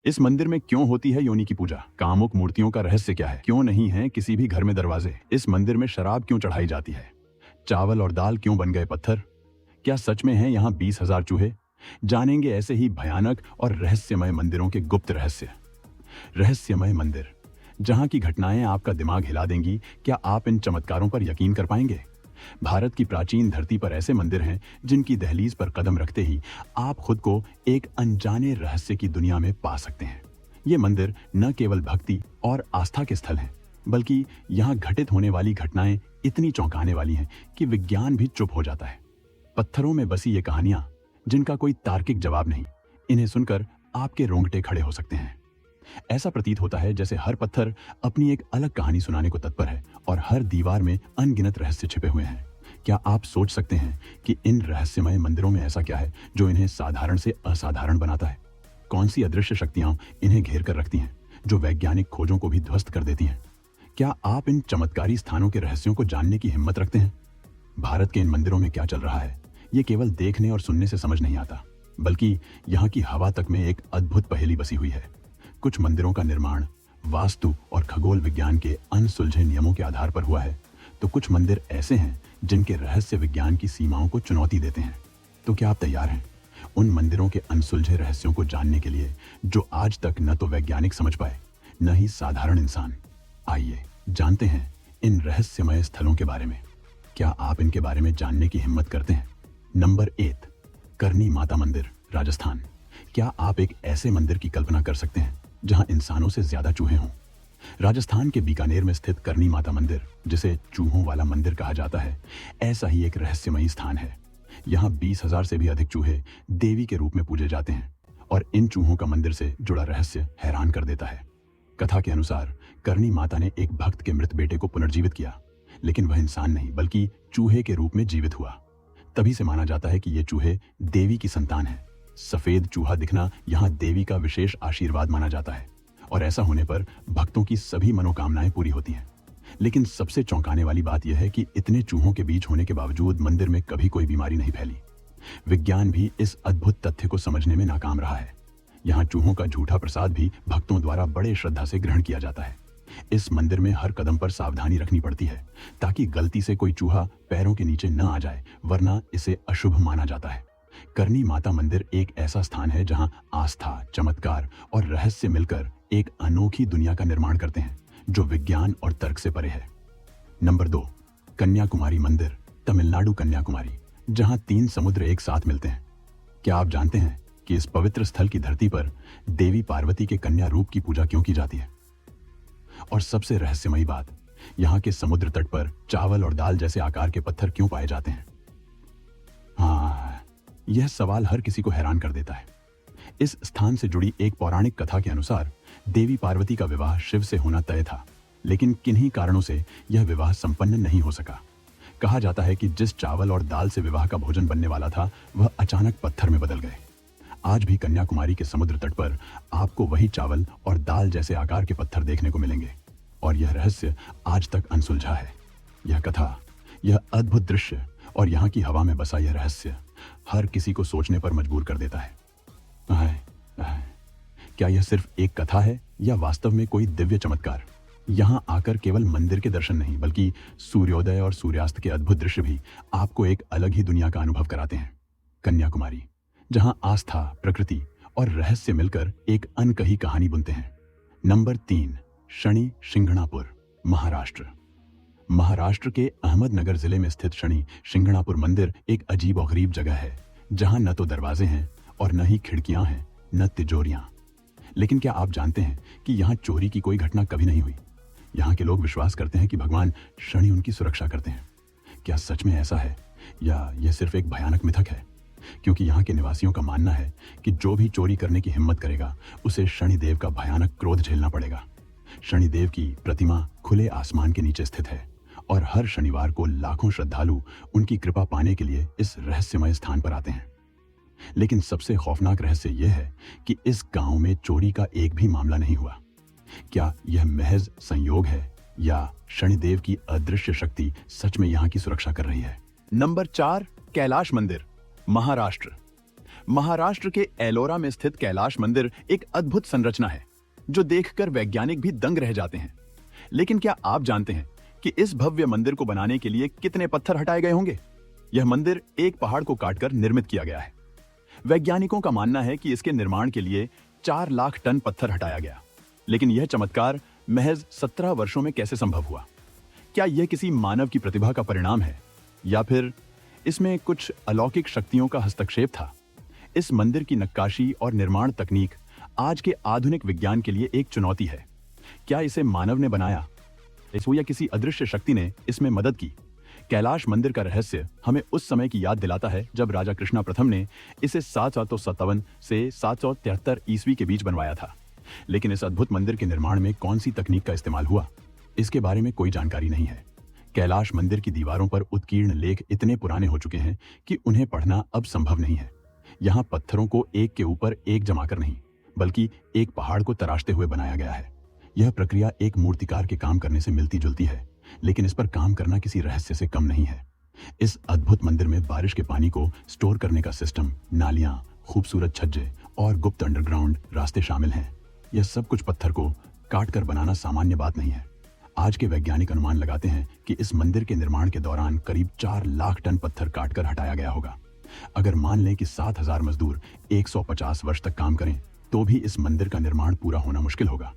इस मंदिर में क्यों होती है योनि की पूजा? कामुक मूर्तियों का रहस्य क्या है? क्यों नहीं है किसी भी घर में दरवाजे? इस मंदिर में शराब क्यों चढ़ाई जाती है? चावल और दाल क्यों बन गए पत्थर? क्या सच में है यहाँ 20,000 चूहे? जानेंगे ऐसे ही भयानक और रहस्यमय मंदिरों के गुप्त रहस्य। रहस्यमय मंदिर, जहाँ की घटनाएं आपका दिमाग हिला देंगी। क्या आप इन चमत्कारों पर यकीन कर पाएंगे? भारत की प्राचीन धरती पर ऐसे मंदिर हैं जिनकी दहलीज पर कदम रखते ही आप खुद को एक अनजाने रहस्य की दुनिया में पा सकते हैं। ये मंदिर न केवल भक्ति और आस्था के स्थल हैं, बल्कि यहाँ घटित होने वाली घटनाएं इतनी चौंकाने वाली हैं कि विज्ञान भी चुप हो जाता है। पत्थरों में बसी ये कहानियां जिनका कोई तार्किक जवाब नहीं, इन्हें सुनकर आपके रोंगटे खड़े हो सकते हैं। ऐसा प्रतीत होता है जैसे हर पत्थर अपनी एक अलग कहानी सुनाने को तत्पर है और हर दीवार में अनगिनत रहस्य छिपे हुए हैं। क्या आप सोच सकते हैं कि इन रहस्यमय मंदिरों में ऐसा क्या है जो इन्हें साधारण से असाधारण बनाता है? कौन सी अदृश्य शक्तियां इन्हें घेर कर रखती हैं जो वैज्ञानिक खोजों को भी ध्वस्त कर देती हैं? क्या आप इन चमत्कारी स्थानों के रहस्यों को जानने की हिम्मत रखते हैं? भारत के इन मंदिरों में क्या चल रहा है, ये केवल देखने और सुनने से समझ नहीं आता, बल्कि यहाँ की हवा तक में एक अद्भुत पहेली बसी हुई है। कुछ मंदिरों का निर्माण वास्तु और खगोल विज्ञान के अनसुलझे नियमों के आधार पर हुआ है, तो कुछ मंदिर ऐसे हैं जिनके रहस्य विज्ञान की सीमाओं को चुनौती देते हैं। तो क्या आप तैयार हैं उन मंदिरों के अनसुलझे रहस्यों को जानने के लिए जो आज तक न तो वैज्ञानिक समझ पाए, न ही साधारण इंसान? आइए जानते हैं इन रहस्यमय स्थलों के बारे में। क्या आप इनके बारे में जानने की हिम्मत करते हैं? नंबर 8, करनी माता मंदिर, राजस्थान। क्या आप एक ऐसे मंदिर की कल्पना कर सकते हैं जहां इंसानों से ज्यादा चूहे हों? राजस्थान के बीकानेर में स्थित करनी माता मंदिर, जिसे चूहों वाला मंदिर कहा जाता है, ऐसा ही एक रहस्यमयी स्थान है। यहाँ 20,000 से भी अधिक चूहे देवी के रूप में पूजे जाते हैं और इन चूहों का मंदिर से जुड़ा रहस्य हैरान कर देता है। कथा के अनुसार करनी माता ने एक भक्त के मृत बेटे को पुनर्जीवित किया, लेकिन वह इंसान नहीं बल्कि चूहे के रूप में जीवित हुआ। तभी से माना जाता है कि ये चूहे देवी की संतान है। सफेद चूहा दिखना यहाँ देवी का विशेष आशीर्वाद माना जाता है और ऐसा होने पर भक्तों की सभी मनोकामनाएं पूरी होती हैं। लेकिन सबसे चौंकाने वाली बात यह है कि इतने चूहों के बीच होने के बावजूद मंदिर में कभी कोई बीमारी नहीं फैली। विज्ञान भी इस अद्भुत तथ्य को समझने में नाकाम रहा है। यहाँ चूहों का झूठा प्रसाद भी भक्तों द्वारा बड़े श्रद्धा से ग्रहण किया जाता है। इस मंदिर में हर कदम पर सावधानी रखनी पड़ती है ताकि गलती से कोई चूहा पैरों के नीचे न आ जाए, वरना इसे अशुभ माना जाता है। करनी माता मंदिर एक ऐसा स्थान है जहां आस्था, चमत्कार और रहस्य मिलकर एक अनोखी दुनिया का निर्माण करते हैं जो विज्ञान और तर्क से परे है। नंबर 2, कन्याकुमारी मंदिर, तमिलनाडु, कन्याकुमारी, जहां 3 समुद्र एक साथ मिलते हैं। क्या आप जानते हैं कि इस पवित्र स्थल की धरती पर देवी पार्वती के कन्या रूप की पूजा क्यों की जाती है? और सबसे रहस्यमयी बात, यहाँ के समुद्र तट पर चावल और दाल जैसे आकार के पत्थर क्यों पाए जाते हैं? हाँ, यह सवाल हर किसी को हैरान कर देता है। इस स्थान से जुड़ी एक पौराणिक कथा के अनुसार देवी पार्वती का विवाह शिव से होना तय था, लेकिन किन्हीं कारणों से यह विवाह संपन्न नहीं हो सका। कहा जाता है कि जिस चावल और दाल से विवाह का भोजन बनने वाला था, वह अचानक पत्थर में बदल गए। आज भी कन्याकुमारी के समुद्र तट पर आपको वही चावल और दाल जैसे आकार के पत्थर देखने को मिलेंगे और यह रहस्य आज तक अनसुलझा है। यह कथा, यह अद्भुत दृश्य और यहाँ की हवा में बसा यह रहस्य हर किसी को सोचने पर मजबूर कर देता है। क्या यह सिर्फ एक कथा है या वास्तव में कोई दिव्य चमत्कार? यहाँ आकर केवल मंदिर के दर्शन नहीं बल्कि सूर्योदय और सूर्यास्त के अद्भुत दृश्य भी आपको एक अलग ही दुनिया का अनुभव कराते हैं। कन्याकुमारी, जहाँ आस्था, प्रकृति और रहस्य मिलकर एक अनकही कहानी बुनते हैं। नंबर 3, शनि शिंगणापुर, महाराष्ट्र। महाराष्ट्र के अहमदनगर जिले में स्थित शनि शिंगणापुर मंदिर एक अजीब और गरीब जगह है जहां न तो दरवाजे हैं और न ही खिड़कियां हैं, न तिजोरियां। लेकिन क्या आप जानते हैं कि यहाँ चोरी की कोई घटना कभी नहीं हुई? यहाँ के लोग विश्वास करते हैं कि भगवान शनि उनकी सुरक्षा करते हैं। क्या सच में ऐसा है या यह सिर्फ एक भयानक मिथक है? क्योंकि यहाँ के निवासियों का मानना है कि जो भी चोरी करने की हिम्मत करेगा उसे शनिदेव का भयानक क्रोध झेलना पड़ेगा। शनिदेव की प्रतिमा खुले आसमान के नीचे स्थित है और हर शनिवार को लाखों श्रद्धालु उनकी कृपा पाने के लिए इस रहस्यमय स्थान पर आते हैं। लेकिन सबसे खौफनाक रहस्य यह है कि इस गांव में चोरी का एक भी मामला नहीं हुआ। क्या यह महज संयोग है या शनिदेव की अदृश्य शक्ति सच में यहाँ की सुरक्षा कर रही है? नंबर 4, कैलाश मंदिर, महाराष्ट्र। महाराष्ट्र के एलोरा में स्थित कैलाश मंदिर एक अद्भुत संरचना है जो देखकर वैज्ञानिक भी दंग रह जाते हैं। लेकिन क्या आप जानते हैं कि इस भव्य मंदिर को बनाने के लिए कितने पत्थर हटाए गए होंगे? यह मंदिर एक पहाड़ को काटकर निर्मित किया गया है। वैज्ञानिकों का मानना है कि इसके निर्माण के लिए 4 लाख टन पत्थर हटाया गया। लेकिन यह चमत्कार महज 17 वर्षों में कैसे संभव हुआ? क्या यह किसी मानव की प्रतिभा का परिणाम है या फिर इसमें कुछ अलौकिक शक्तियों का हस्तक्षेप था? इस मंदिर की नक्काशी और निर्माण तकनीक आज के आधुनिक विज्ञान के लिए एक चुनौती है। क्या इसे मानव ने बनाया या किसी अदृश्य शक्ति ने इसमें मदद की? कैलाश मंदिर का रहस्य हमें उस समय की याद दिलाता है जब राजा कृष्णा प्रथम ने इसे 757 से 773 ईस्वी के बीच बनवाया था। लेकिन इस अद्भुत मंदिर के निर्माण में कौन सी तकनीक का इस्तेमाल हुआ, इसके बारे में कोई जानकारी नहीं है। कैलाश मंदिर की दीवारों पर उत्कीर्ण लेख इतने पुराने हो चुके हैं कि उन्हें पढ़ना अब संभव नहीं है। यहाँ पत्थरों को एक के ऊपर एक जमाकर नहीं, बल्कि एक पहाड़ को तराशते हुए बनाया गया है। यह प्रक्रिया एक मूर्तिकार के काम करने से मिलती जुलती है, लेकिन इस पर काम करना किसी रहस्य से कम नहीं है। इस अद्भुत मंदिर में बारिश के पानी को स्टोर करने का सिस्टम, नालियां, खूबसूरत छज्जे और गुप्त अंडरग्राउंड रास्ते शामिल हैं। यह सब कुछ पत्थर को काट कर बनाना सामान्य बात नहीं है। आज के वैज्ञानिक अनुमान लगाते हैं कि इस मंदिर के निर्माण के दौरान करीब 4 लाख टन पत्थर काटकर हटाया गया होगा। अगर मान लें कि 7,000 मजदूर 150 वर्ष तक काम करें तो भी इस मंदिर का निर्माण पूरा होना मुश्किल होगा।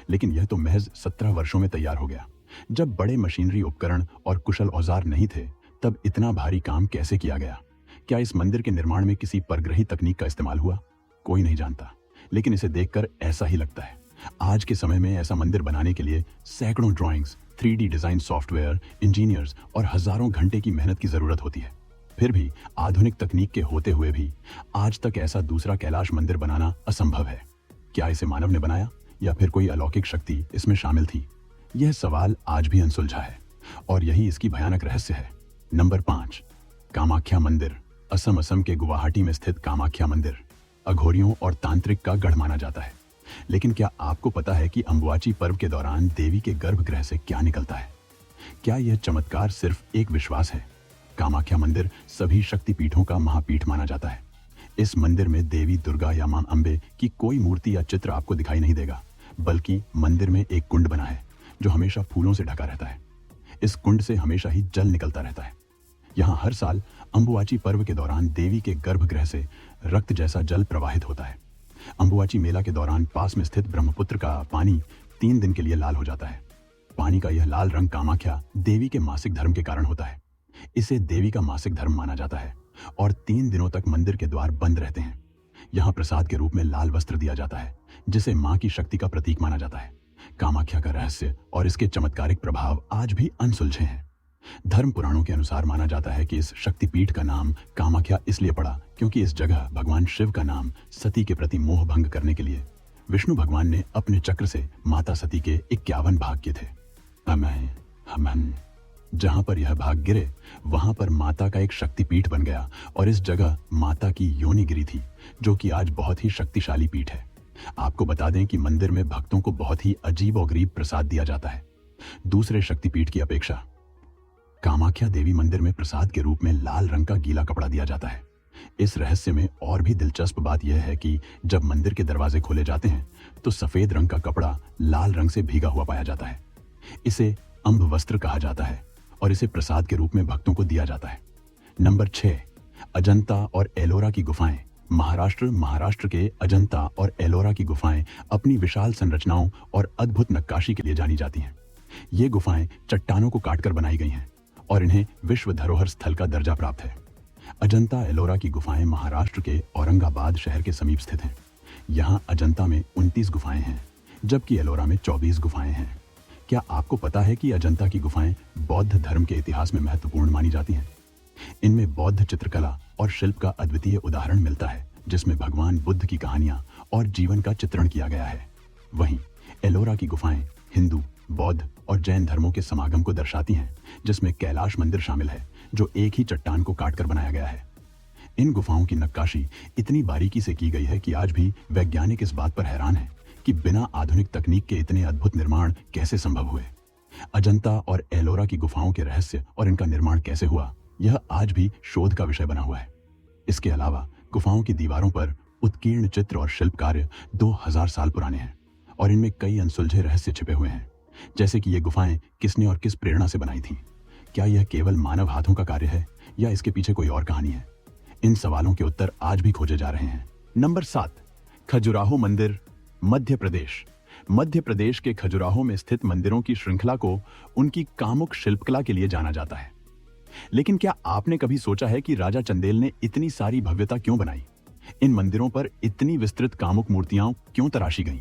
लेकिन यह तो महज 17 वर्षों में तैयार हो गया। जब बड़े मशीनरी उपकरण और कुशल औजार नहीं थे, तब इतना भारी काम कैसे किया गया? क्या इस मंदिर के निर्माण में किसी परग्रही तकनीक का इस्तेमाल हुआ? कोई नहीं जानता, लेकिन इसे देखकर ऐसा ही लगता है। आज के समय में ऐसा मंदिर बनाने के लिए सैकड़ों drawings, 3D design software, engineers और हजारों घंटे की मेहनत की जरूरत होती है। फिर भी आधुनिक तकनीक के होते हुए भी आज तक ऐसा दूसरा कैलाश मंदिर बनाना असंभव है। क्या इसे मानव ने बनाया या फिर कोई अलौकिक शक्ति इसमें शामिल थी? यह सवाल आज भी अनसुलझा है और यही इसकी भयानक रहस्य है। नंबर 5, कामाख्या मंदिर। असम के गुवाहाटी में स्थित कामाख्या मंदिर अघोरियों और तांत्रिक का गढ़ माना जाता है। लेकिन क्या आपको पता है कि अंबुआची पर्व के दौरान देवी के गर्भगृह से क्या निकलता है? क्या यह चमत्कार सिर्फ एक विश्वास है? कामाख्या मंदिर सभी शक्तिपीठों का महापीठ माना जाता है। इस मंदिर में देवी दुर्गा या मां अंबे की कोई मूर्ति या चित्र आपको दिखाई नहीं देगा, बल्कि मंदिर में एक कुंड बना है जो हमेशा फूलों से ढका रहता है। इस कुंड से हमेशा ही जल निकलता रहता है। यहाँ हर साल अंबुआची पर्व के दौरान देवी के गर्भगृह से रक्त जैसा जल प्रवाहित होता है। अंबुआची मेला के दौरान पास में स्थित ब्रह्मपुत्र का पानी 3 दिन के लिए लाल हो जाता है। पानी का यह लाल रंग कामाख्या देवी के मासिक धर्म के कारण होता है। इसे देवी का मासिक धर्म माना जाता है और 3 दिनों तक मंदिर के द्वार बंद रहते हैं। यहाँ प्रसाद के रूप में लाल वस्त्र दिया जाता है, जिसे मां की शक्ति का प्रतीक माना जाता है। कामाख्या का रहस्य और इसके चमत्कारिक प्रभाव आज भी अनसुलझे हैं। धर्म पुराणों के अनुसार माना जाता है कि इस शक्तिपीठ का नाम कामाख्या इसलिए पड़ा क्योंकि इस जगह भगवान शिव का नाम सती के प्रति मोह भंग करने के लिए विष्णु भगवान ने अपने चक्र से माता सती के 51 भाग किए थे। हमन जहां पर यह भाग गिरे वहां पर माता का एक शक्तिपीठ बन गया और इस जगह माता की योनि गिरी थी, जो कि आज बहुत ही शक्तिशाली पीठ है। आपको बता दें कि मंदिर में भक्तों को बहुत ही अजीब और गरीब प्रसाद दिया जाता है। दूसरे शक्तिपीठ की अपेक्षा कामाख्या देवी मंदिर में प्रसाद के रूप में लाल रंग का गीला कपड़ा दिया जाता है। इस रहस्य में और भी दिलचस्प बात यह है कि जब मंदिर के दरवाजे खोले जाते हैं तो सफेद रंग का कपड़ा लाल रंग से भीगा हुआ पाया जाता है। इसे अंब वस्त्र कहा जाता है और इसे प्रसाद के रूप में भक्तों को दिया जाता है। नंबर 6, अजंता और एलोरा की गुफाएं। महाराष्ट्र के अजंता और एलोरा की गुफाएं अपनी विशाल संरचनाओं और अद्भुत नक्काशी के लिए जानी जाती हैं। ये गुफाएं चट्टानों को काटकर बनाई गई हैं और इन्हें विश्व धरोहर स्थल का दर्जा प्राप्त है। अजंता एलोरा की गुफाएं महाराष्ट्र के औरंगाबाद शहर के समीप स्थित हैं। यहाँ अजंता में 29 गुफाएं हैं, जबकि एलोरा में 24 गुफाएं हैं। क्या आपको पता है कि अजंता की गुफाएं बौद्ध धर्म के इतिहास में महत्वपूर्ण मानी जाती हैं? इनमें बौद्ध चित्रकला और शिल्प का अद्वितीय उदाहरण मिलता है, जिसमें भगवान बुद्ध की कहानियां और जीवन का चित्रण किया गया है। वहीं एलोरा की गुफाएं हिंदू, बौद्ध और जैन धर्मों के समागम को दर्शाती हैं, जिसमें कैलाश मंदिर शामिल है, जो एक ही चट्टान को काटकर बनाया गया है। इन गुफाओं की नक्काशी इतनी बारीकी से की गई है कि आज भी वैज्ञानिक इस बात पर हैरान है कि बिना आधुनिक तकनीक के इतने अद्भुत निर्माण कैसे संभव हुए। अजंता और एलोरा की गुफाओं के रहस्य और इनका निर्माण कैसे हुआ, यह आज भी शोध का विषय बना हुआ है। इसके अलावा गुफाओं की दीवारों पर उत्कीर्ण चित्र और शिल्प कार्य 2000 साल पुराने हैं और इनमें कई अनसुलझे रहस्य छिपे हुए हैं, जैसे कि ये गुफाएं किसने और किस प्रेरणा से बनाई थीं। क्या यह केवल मानव हाथों का कार्य है या इसके पीछे कोई और कहानी है? इन सवालों के उत्तर आज भी खोजे जा रहे हैं। नंबर 7, खजुराहो मंदिर, मध्य प्रदेश। मध्य प्रदेश के खजुराहो में स्थित मंदिरों की श्रृंखला को उनकी कामुक शिल्पकला के लिए जाना जाता है। लेकिन क्या आपने कभी सोचा है कि राजा चंदेल ने इतनी सारी भव्यता क्यों बनाई? इन मंदिरों पर इतनी विस्तृत कामुक मूर्तियां क्यों तराशी गईं?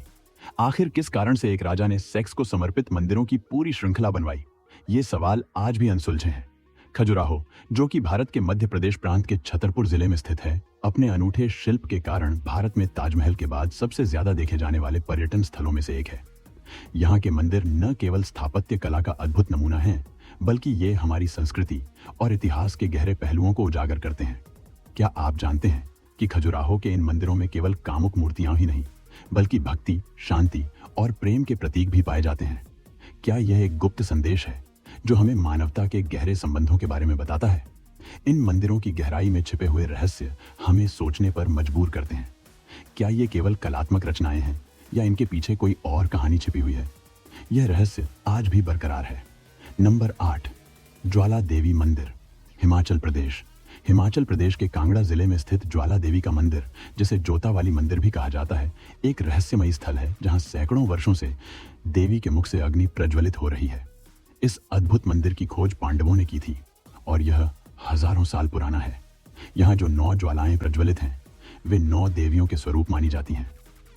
आखिर किस कारण से एक राजा ने सेक्स को समर्पित मंदिरों की पूरी श्रृंखला बनवाई? ये सवाल आज भी अनसुलझे हैं। खजुराहो, जो कि भारत के मध्य प्रदेश प्रांत के छतरपुर जिले में स्थित है, अपने अनूठे शिल्प के कारण भारत में ताजमहल के बाद सबसे ज्यादा देखे जाने वाले पर्यटन स्थलों में से एक है। यहाँ के मंदिर न केवल स्थापत्य कला का अद्भुत नमूना है, बल्कि ये हमारी संस्कृति और इतिहास के गहरे पहलुओं को उजागर करते हैं। क्या आप जानते हैं कि खजुराहो के इन मंदिरों में केवल कामुक मूर्तियां ही नहीं, बल्कि भक्ति, शांति और प्रेम के प्रतीक भी पाए जाते हैं? क्या यह एक गुप्त संदेश है जो हमें मानवता के गहरे संबंधों के बारे में बताता है? इन मंदिरों की गहराई में छिपे हुए रहस्य हमें सोचने पर मजबूर करते हैं। क्या ये केवल कलात्मक रचनाएं हैं या इनके पीछे कोई और कहानी छिपी हुई है? यह रहस्य आज भी बरकरार है। नंबर 8, ज्वाला देवी मंदिर, हिमाचल प्रदेश। हिमाचल प्रदेश के कांगड़ा जिले में स्थित ज्वाला देवी का मंदिर, जिसे जोता वाली मंदिर भी कहा जाता है, एक रहस्यमयी स्थल है जहां सैकड़ों वर्षों से देवी के मुख से अग्नि प्रज्वलित हो रही है। इस अद्भुत मंदिर की खोज पांडवों ने की थी और यह हजारों साल पुराना है। यहाँ जो 9 ज्वालाएं प्रज्वलित हैं, वे 9 देवियों के स्वरूप मानी जाती हैं।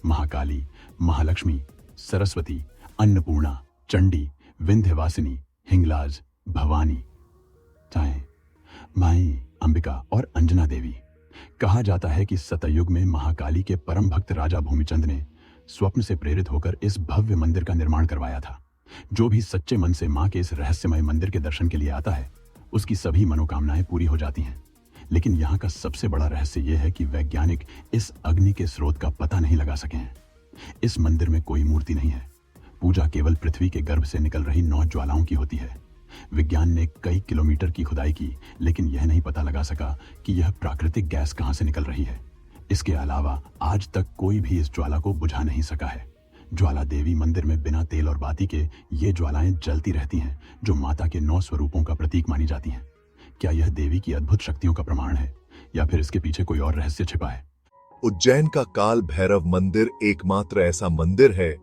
महाकाली, महालक्ष्मी, सरस्वती, अन्नपूर्णा, चंडी, विंध्यवासिनी, हिंगलाज, भवानी, चाहे माई अंबिका और अंजना देवी। कहा जाता है कि सतयुग में महाकाली के परम भक्त राजा भूमिचंद ने स्वप्न से प्रेरित होकर इस भव्य मंदिर का निर्माण करवाया था। जो भी सच्चे मन से मां के इस रहस्यमय मंदिर के दर्शन के लिए आता है, उसकी सभी मनोकामनाएं पूरी हो जाती हैं। लेकिन यहाँ का सबसे बड़ा रहस्य यह है कि वैज्ञानिक इस अग्नि के स्रोत का पता नहीं लगा सके हैं। इस मंदिर में कोई मूर्ति नहीं है। पूजा केवल पृथ्वी के गर्भ से निकल रही 9 ज्वालाओं की होती है। विज्ञान ने कई किलोमीटर की खुदाई की, लेकिन यह नहीं पता लगा सका कि यह प्राकृतिक गैस कहां से निकल रही है। इसके अलावा आज तक कोई भी इस ज्वाला को बुझा नहीं सका है। ज्वाला देवी मंदिर में बिना तेल और बाती के ये ज्वालाएं जलती रहती हैं, जो माता के 9 स्वरूपों का प्रतीक मानी जाती हैं। क्या यह देवी की अद्भुत शक्तियों का प्रमाण है या फिर इसके पीछे कोई और रहस्य छिपा है? उज्जैन का काल भैरव मंदिर एकमात्र ऐसा मंदिर है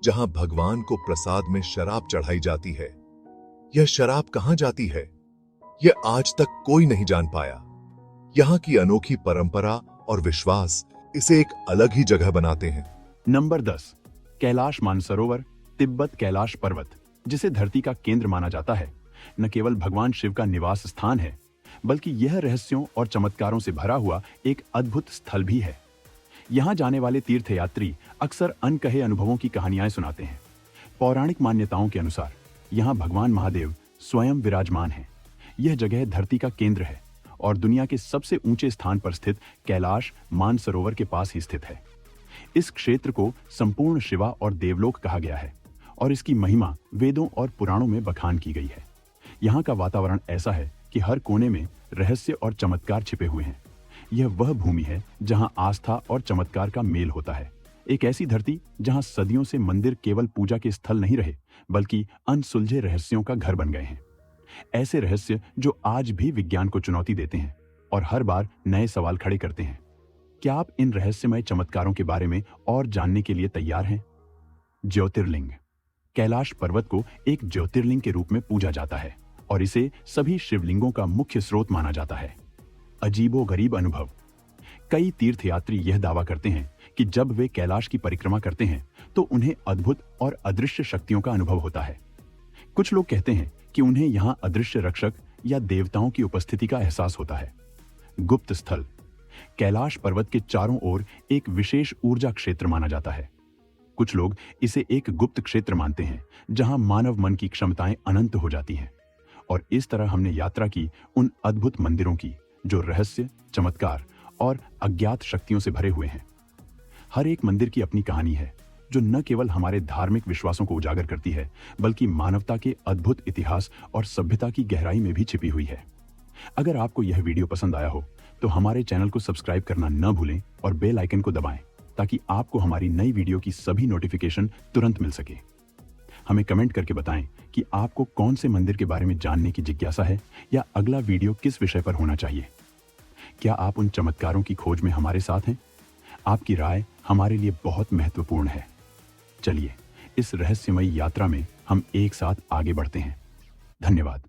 जहां भगवान को प्रसाद में शराब चढ़ाई जाती है। यह शराब कहां जाती है, यह आज तक कोई नहीं जान पाया। यहां की अनोखी परंपरा और विश्वास इसे एक अलग ही जगह बनाते हैं। नंबर 10, कैलाश मानसरोवर, तिब्बत कैलाश पर्वत, जिसे धरती का केंद्र माना जाता है, न केवल भगवान शिव का निवास स्थान है, बल्कि यह रहस्यों और चमत्कारों से भरा हुआ एक अद्भुत स्थल भी है। यहाँ जाने वाले तीर्थयात्री अक्सर अनकहे अनुभवों की कहानियां सुनाते हैं। पौराणिक मान्यताओं के अनुसार यहाँ भगवान महादेव स्वयं विराजमान हैं। यह जगह धरती का केंद्र है और दुनिया के सबसे ऊंचे स्थान पर स्थित कैलाश मानसरोवर के पास ही स्थित है। इस क्षेत्र को संपूर्ण शिवा और देवलोक कहा गया है और इसकी महिमा वेदों और पुराणों में बखान की गई है। यहाँ का वातावरण ऐसा है कि हर कोने में रहस्य और चमत्कार छिपे हुए हैं। यह वह भूमि है जहाँ आस्था और चमत्कार का मेल होता है। एक ऐसी धरती जहाँ सदियों से मंदिर केवल पूजा के स्थल नहीं रहे, बल्कि अनसुलझे रहस्यों का घर बन गए हैं। ऐसे रहस्य जो आज भी विज्ञान को चुनौती देते हैं और हर बार नए सवाल खड़े करते हैं। क्या आप इन रहस्यमय चमत्कारों के बारे में और जानने के लिए तैयार हैं? ज्योतिर्लिंग। कैलाश पर्वत को एक ज्योतिर्लिंग के रूप में पूजा जाता है और इसे सभी शिवलिंगों का मुख्य स्रोत माना जाता है। अजीबोगरीब अनुभव। कई तीर्थयात्री यह दावा करते हैं कि जब वे कैलाश की परिक्रमा करते हैं तो उन्हें अद्भुत और अदृश्य शक्तियों का अनुभव होता है। कुछ लोग कहते हैं कि उन्हें यहाँ अदृश्य रक्षक या देवताओं की उपस्थिति का एहसास होता है। गुप्त स्थल। कैलाश पर्वत के चारों ओर एक विशेष ऊर्जा क्षेत्र माना जाता है। कुछ लोग इसे एक गुप्त क्षेत्र मानते हैं जहां मानव मन की क्षमताएं अनंत हो जाती हैं। और इस तरह हमने यात्रा की उन अद्भुत मंदिरों की जो रहस्य, चमत्कार और अज्ञात शक्तियों से भरे हुए हैं। हर एक मंदिर की अपनी कहानी है जो न केवल हमारे धार्मिक विश्वासों को उजागर करती है, बल्कि मानवता के अद्भुत इतिहास और सभ्यता की गहराई में भी छिपी हुई है। अगर आपको यह वीडियो पसंद आया हो तो हमारे चैनल को सब्सक्राइब करना न भूलें और बेल आइकन को दबाएं ताकि आपको हमारी नई वीडियो की सभी नोटिफिकेशन तुरंत मिल सके। हमें कमेंट करके बताएं कि आपको कौन से मंदिर के बारे में जानने की जिज्ञासा है या अगला वीडियो किस विषय पर होना चाहिए। क्या आप उन चमत्कारों की खोज में हमारे साथ हैं? आपकी राय हमारे लिए बहुत महत्वपूर्ण है। चलिए इस रहस्यमयी यात्रा में हम एक साथ आगे बढ़ते हैं। धन्यवाद।